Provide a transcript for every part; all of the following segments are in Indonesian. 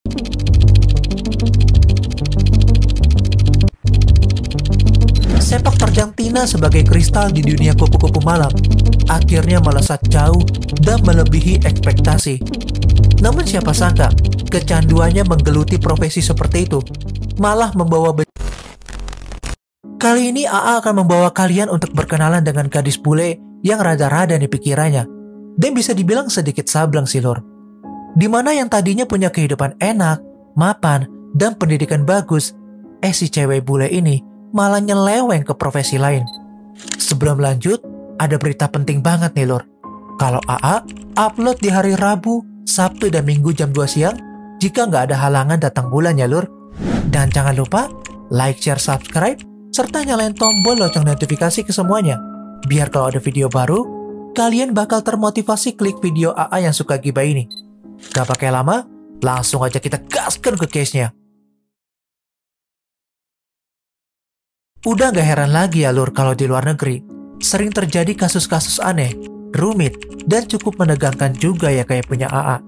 Sepak terjang Tina sebagai kristal di dunia kupu-kupu malam akhirnya melesat jauh dan melebihi ekspektasi. Namun siapa sangka, kecanduannya menggeluti profesi seperti itu malah membawa Kali ini AA akan membawa kalian untuk berkenalan dengan gadis bule yang rada-rada di pikirannya dan bisa dibilang sedikit sableng sih lur. Dimana yang tadinya punya kehidupan enak, mapan, dan pendidikan bagus, si cewek bule ini malah nyeleweng ke profesi lain. Sebelum lanjut, ada berita penting banget nih lur. Kalau AA upload di hari Rabu, Sabtu, dan Minggu jam 2 siang jika nggak ada halangan datang bulan ya lur. Dan jangan lupa like, share, subscribe, serta nyalain tombol lonceng notifikasi ke semuanya. Biar kalau ada video baru, kalian bakal termotivasi klik video AA yang suka gibah ini. Gak pakai lama, langsung aja kita gaskan ke case-nya. Udah gak heran lagi ya lur kalau di luar negeri sering terjadi kasus-kasus aneh, rumit, dan cukup menegangkan juga ya kayak punya AA.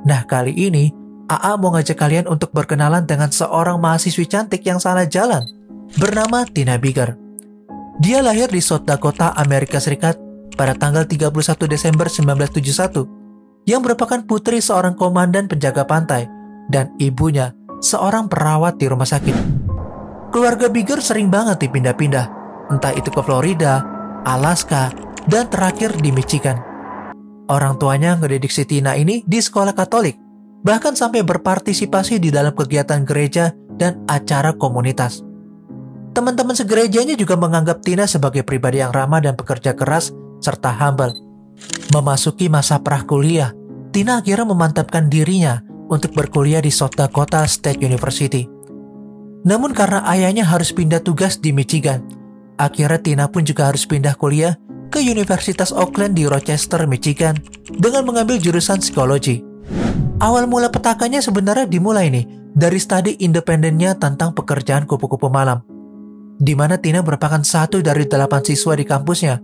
Nah kali ini AA mau ngajak kalian untuk berkenalan dengan seorang mahasiswi cantik yang salah jalan bernama Tina Bigger. Dia lahir di South Dakota, Amerika Serikat pada tanggal 31 Desember 1971 yang merupakan putri seorang komandan penjaga pantai dan ibunya seorang perawat di rumah sakit. Keluarga Bigger sering banget dipindah-pindah, entah itu ke Florida, Alaska, dan terakhir di Michigan. Orang tuanya ngedidik si Tina ini di sekolah Katolik, bahkan sampai berpartisipasi di dalam kegiatan gereja dan acara komunitas. Teman-teman segerejanya juga menganggap Tina sebagai pribadi yang ramah dan pekerja keras, serta humble. Memasuki masa prakuliah, Tina akhirnya memantapkan dirinya untuk berkuliah di South Dakota State University. Namun karena ayahnya harus pindah tugas di Michigan, akhirnya Tina pun juga harus pindah kuliah ke Universitas Oakland di Rochester, Michigan dengan mengambil jurusan psikologi. Awal mula petakannya sebenarnya dimulai nih dari studi independennya tentang pekerjaan kupu-kupu malam, di mana Tina merupakan satu dari 8 siswa di kampusnya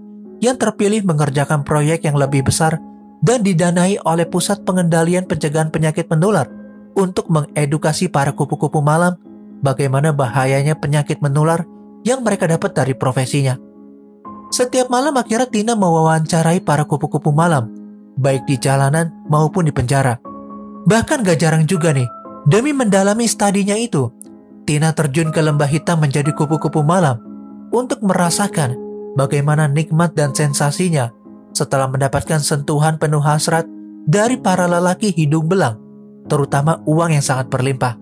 yang terpilih mengerjakan proyek yang lebih besar dan didanai oleh Pusat Pengendalian Pencegahan Penyakit Menular untuk mengedukasi para kupu-kupu malam bagaimana bahayanya penyakit menular yang mereka dapat dari profesinya. Setiap malam akhirnya Tina mewawancarai para kupu-kupu malam, baik di jalanan maupun di penjara. Bahkan gak jarang juga nih, demi mendalami studinya itu, Tina terjun ke lembah hitam menjadi kupu-kupu malam untuk merasakan bagaimana nikmat dan sensasinya setelah mendapatkan sentuhan penuh hasrat dari para lelaki hidung belang, terutama uang yang sangat berlimpah.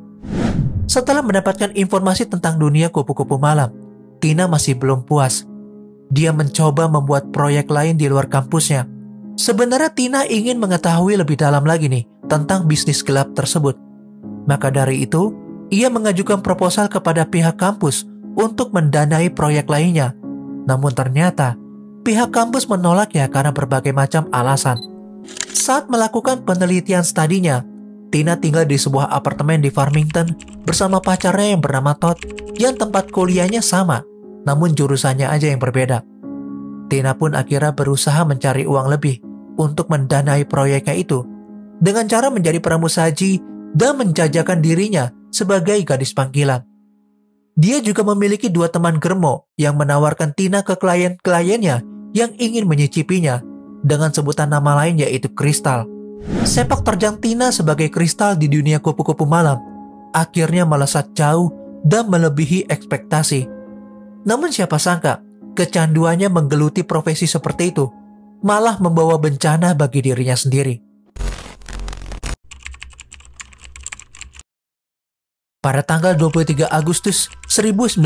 Setelah mendapatkan informasi tentang dunia kupu-kupu malam, Tina masih belum puas. Dia mencoba membuat proyek lain di luar kampusnya. Sebenarnya Tina ingin mengetahui lebih dalam lagi nih tentang bisnis gelap tersebut. Maka dari itu, ia mengajukan proposal kepada pihak kampus untuk mendanai proyek lainnya. Namun ternyata, pihak kampus menolak ya karena berbagai macam alasan. Saat melakukan penelitian studinya, Tina tinggal di sebuah apartemen di Farmington bersama pacarnya yang bernama Todd yang tempat kuliahnya sama, namun jurusannya aja yang berbeda. Tina pun akhirnya berusaha mencari uang lebih untuk mendanai proyeknya itu dengan cara menjadi pramusaji dan menjajakan dirinya sebagai gadis panggilan. Dia juga memiliki 2 teman germo yang menawarkan Tina ke klien-kliennya yang ingin menyicipinya dengan sebutan nama lain yaitu Kristal. Sepak terjang Tina sebagai kristal di dunia kupu-kupu malam akhirnya melesat jauh dan melebihi ekspektasi. Namun siapa sangka, kecanduannya menggeluti profesi seperti itu malah membawa bencana bagi dirinya sendiri. Pada tanggal 23 Agustus 1995,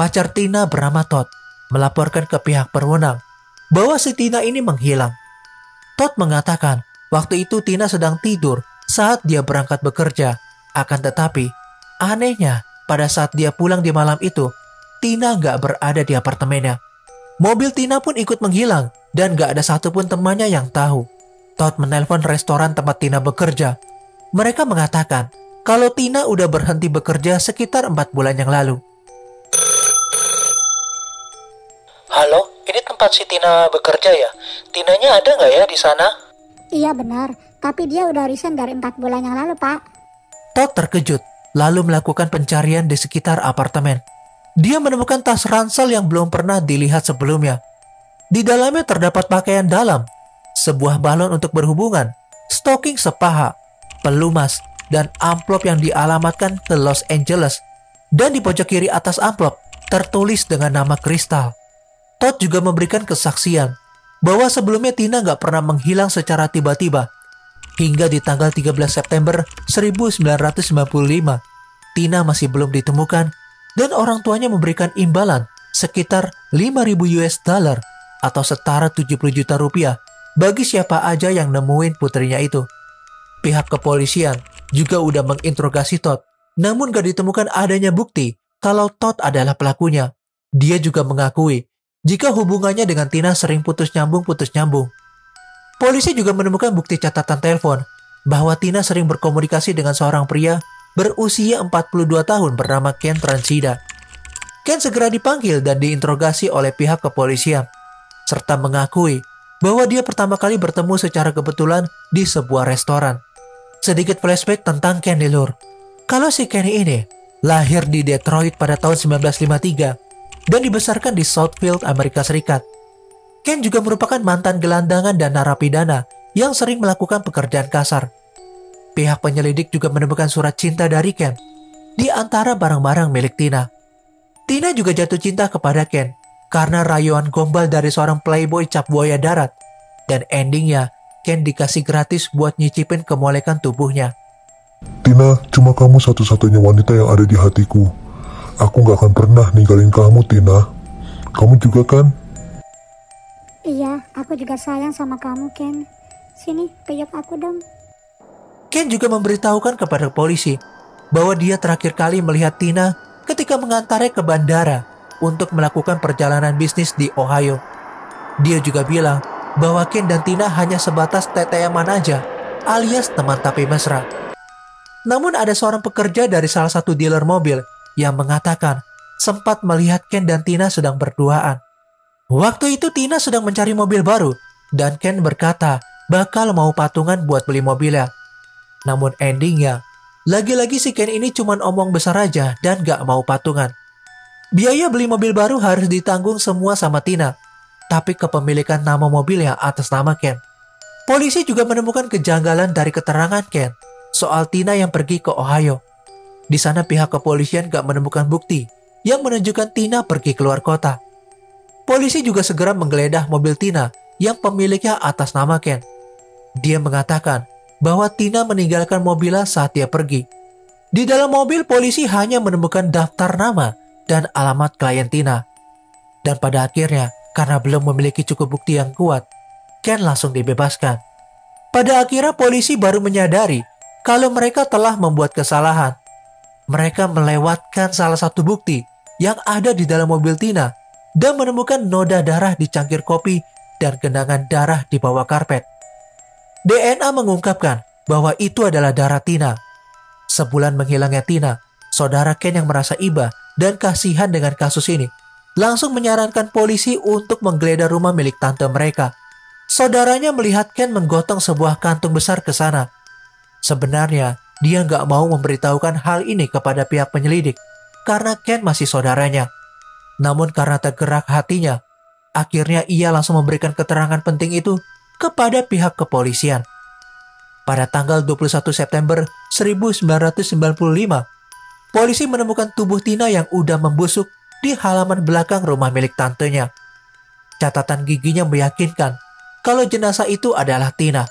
pacar Tina bernama Todd melaporkan ke pihak berwenang bahwa si Tina ini menghilang. Todd mengatakan waktu itu Tina sedang tidur saat dia berangkat bekerja. Akan tetapi, anehnya pada saat dia pulang di malam itu, Tina nggak berada di apartemennya. Mobil Tina pun ikut menghilang dan nggak ada satupun temannya yang tahu. Todd menelpon restoran tempat Tina bekerja. Mereka mengatakan kalau Tina udah berhenti bekerja sekitar 4 bulan yang lalu. Halo, ini tempat si Tina bekerja ya? Tinanya ada nggak ya di sana? Iya benar, Tapi dia udah resign dari 4 bulan yang lalu, Pak. Todd terkejut, lalu melakukan pencarian di sekitar apartemen. Dia menemukan tas ransel yang belum pernah dilihat sebelumnya. Di dalamnya terdapat pakaian dalam, sebuah balon untuk berhubungan, stoking sepaha, pelumas, dan amplop yang dialamatkan ke Los Angeles. Dan di pojok kiri atas amplop tertulis dengan nama Crystal. Todd juga memberikan kesaksian bahwa sebelumnya Tina nggak pernah menghilang secara tiba-tiba. Hingga di tanggal 13 September 1995, Tina masih belum ditemukan dan orang tuanya memberikan imbalan sekitar 5.000 US dollar atau setara 70 juta rupiah bagi siapa aja yang nemuin putrinya itu. Pihak kepolisian juga udah menginterogasi Todd, namun gak ditemukan adanya bukti kalau Todd adalah pelakunya. Dia juga mengakui jika hubungannya dengan Tina sering putus nyambung. Polisi juga menemukan bukti catatan telepon bahwa Tina sering berkomunikasi dengan seorang pria berusia 42 tahun bernama Ken Transida. Ken segera dipanggil dan diinterogasi oleh pihak kepolisian, serta mengakui bahwa dia pertama kali bertemu secara kebetulan di sebuah restoran. Sedikit flashback tentang Ken Lillur. Kalau si Ken ini lahir di Detroit pada tahun 1953 dan dibesarkan di Southfield, Amerika Serikat. Ken juga merupakan mantan gelandangan dan narapidana yang sering melakukan pekerjaan kasar. Pihak penyelidik juga menemukan surat cinta dari Ken di antara barang-barang milik Tina. Tina juga jatuh cinta kepada Ken karena rayuan gombal dari seorang playboy cap buaya darat. Dan endingnya, Ken dikasih gratis buat nyicipin kemolekan tubuhnya. Tina, cuma kamu satu-satunya wanita yang ada di hatiku. Aku gak akan pernah ninggalin kamu, Tina. Kamu juga kan? Iya, aku juga sayang sama kamu, Ken. Sini, peluk aku dong. Ken juga memberitahukan kepada polisi bahwa dia terakhir kali melihat Tina ketika mengantarnya ke bandara untuk melakukan perjalanan bisnis di Ohio. Dia juga bilang bahwa Ken dan Tina hanya sebatas teteaman aja, alias teman tapi mesra. Namun ada seorang pekerja dari salah satu dealer mobil yang mengatakan sempat melihat Ken dan Tina sedang berduaan. Waktu itu Tina sedang mencari mobil baru dan Ken berkata bakal mau patungan buat beli mobilnya. Namun endingnya, lagi-lagi si Ken ini cuma omong besar aja dan gak mau patungan. Biaya beli mobil baru harus ditanggung semua sama Tina, tapi kepemilikan nama mobilnya atas nama Ken. Polisi juga menemukan kejanggalan dari keterangan Ken soal Tina yang pergi ke Ohio. Di sana pihak kepolisian gak menemukan bukti yang menunjukkan Tina pergi keluar kota. Polisi juga segera menggeledah mobil Tina yang pemiliknya atas nama Ken. Dia mengatakan bahwa Tina meninggalkan mobilnya saat dia pergi. Di dalam mobil, polisi hanya menemukan daftar nama dan alamat klien Tina. Dan pada akhirnya, karena belum memiliki cukup bukti yang kuat, Ken langsung dibebaskan. Pada akhirnya, polisi baru menyadari kalau mereka telah membuat kesalahan. Mereka melewatkan salah satu bukti yang ada di dalam mobil Tina dan menemukan noda darah di cangkir kopi dan genangan darah di bawah karpet. DNA mengungkapkan bahwa itu adalah darah Tina. Sebulan menghilangnya Tina, saudara Ken yang merasa iba dan kasihan dengan kasus ini langsung menyarankan polisi untuk menggeledah rumah milik tante mereka. Saudaranya melihat Ken menggotong sebuah kantung besar ke sana. Sebenarnya, dia nggak mau memberitahukan hal ini kepada pihak penyelidik karena Ken masih saudaranya. Namun karena tergerak hatinya, akhirnya ia langsung memberikan keterangan penting itu kepada pihak kepolisian. Pada tanggal 21 September 1995, polisi menemukan tubuh Tina yang udah membusuk di halaman belakang rumah milik tantenya. Catatan giginya meyakinkan kalau jenazah itu adalah Tina.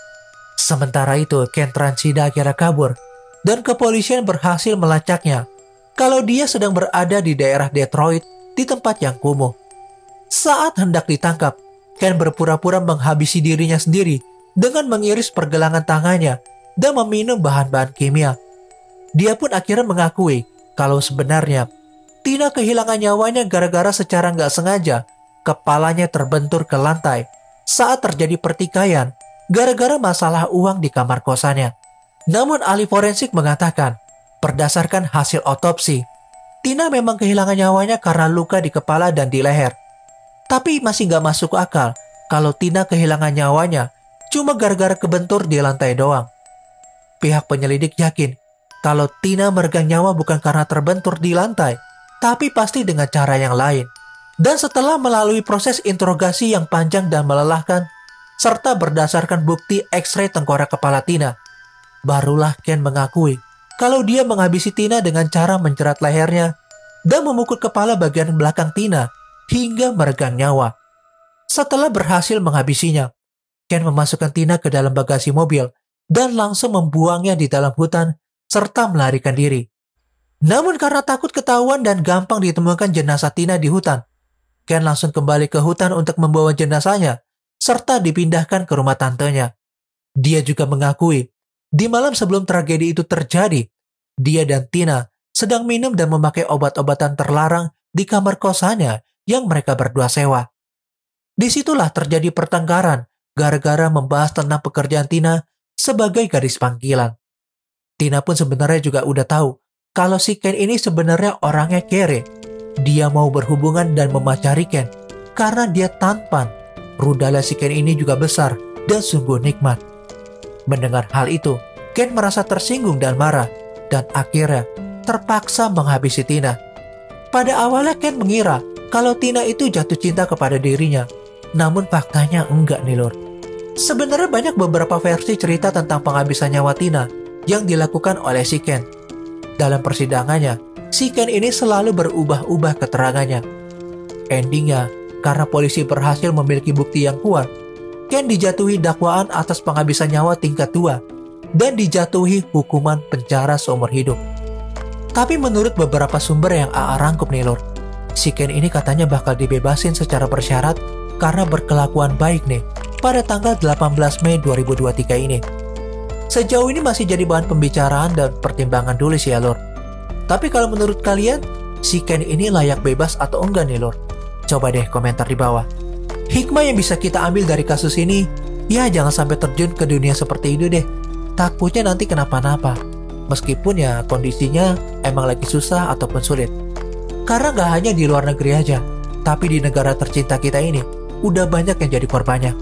Sementara itu, Ken Transida akhirnya kabur dan kepolisian berhasil melacaknya kalau dia sedang berada di daerah Detroit di tempat yang kumuh. Saat hendak ditangkap, Ken berpura-pura menghabisi dirinya sendiri dengan mengiris pergelangan tangannya dan meminum bahan-bahan kimia. Dia pun akhirnya mengakui kalau sebenarnya Tina kehilangan nyawanya gara-gara secara nggak sengaja kepalanya terbentur ke lantai saat terjadi pertikaian gara-gara masalah uang di kamar kosannya. Namun ahli forensik mengatakan, berdasarkan hasil otopsi, Tina memang kehilangan nyawanya karena luka di kepala dan di leher. Tapi masih nggak masuk akal kalau Tina kehilangan nyawanya cuma gara-gara kebentur di lantai doang. Pihak penyelidik yakin kalau Tina meregang nyawa bukan karena terbentur di lantai, tapi pasti dengan cara yang lain. Dan setelah melalui proses interogasi yang panjang dan melelahkan, serta berdasarkan bukti X-ray tengkorak kepala Tina, barulah Ken mengakui kalau dia menghabisi Tina dengan cara menjerat lehernya dan memukul kepala bagian belakang Tina hingga meregang nyawa. Setelah berhasil menghabisinya, Ken memasukkan Tina ke dalam bagasi mobil dan langsung membuangnya di dalam hutan serta melarikan diri. Namun karena takut ketahuan dan gampang ditemukan jenazah Tina di hutan, Ken langsung kembali ke hutan untuk membawa jenazahnya serta dipindahkan ke rumah tantenya. Dia juga mengakui, di malam sebelum tragedi itu terjadi, dia dan Tina sedang minum dan memakai obat-obatan terlarang di kamar kosannya yang mereka berdua sewa. Disitulah terjadi pertengkaran gara-gara membahas tentang pekerjaan Tina sebagai gadis panggilan. Tina pun sebenarnya juga udah tahu kalau si Ken ini sebenarnya orangnya kere. Dia mau berhubungan dan memacari Ken karena dia tampan. Rudala si Ken ini juga besar dan sungguh nikmat. Mendengar hal itu, Ken merasa tersinggung dan marah dan akhirnya terpaksa menghabisi Tina. Pada awalnya Ken mengira kalau Tina itu jatuh cinta kepada dirinya, namun faktanya enggak nih lor. Sebenarnya banyak beberapa versi cerita tentang penghabisan nyawa Tina yang dilakukan oleh si Ken. Dalam persidangannya, si Ken ini selalu berubah-ubah keterangannya. Endingnya, karena polisi berhasil memiliki bukti yang kuat, Ken dijatuhi dakwaan atas penghabisan nyawa tingkat 2 dan dijatuhi hukuman penjara seumur hidup. Tapi menurut beberapa sumber yang AA rangkup nih lor, si Ken ini katanya bakal dibebasin secara bersyarat karena berkelakuan baik nih pada tanggal 18 Mei 2023 ini. Sejauh ini masih jadi bahan pembicaraan dan pertimbangan dulu sih ya lor. Tapi kalau menurut kalian, si Ken ini layak bebas atau enggak nih lor? Coba deh komentar di bawah. Hikmah yang bisa kita ambil dari kasus ini, ya jangan sampai terjun ke dunia seperti itu deh. Takutnya nanti kenapa-napa. Meskipun ya kondisinya emang lagi susah ataupun sulit. Karena gak hanya di luar negeri aja, tapi di negara tercinta kita ini, udah banyak yang jadi korbannya.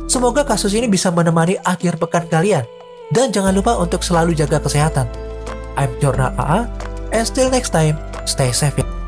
Semoga kasus ini bisa menemani akhir pekan kalian. Dan jangan lupa untuk selalu jaga kesehatan. I'm Jorna AA, and still next time, stay safe ya.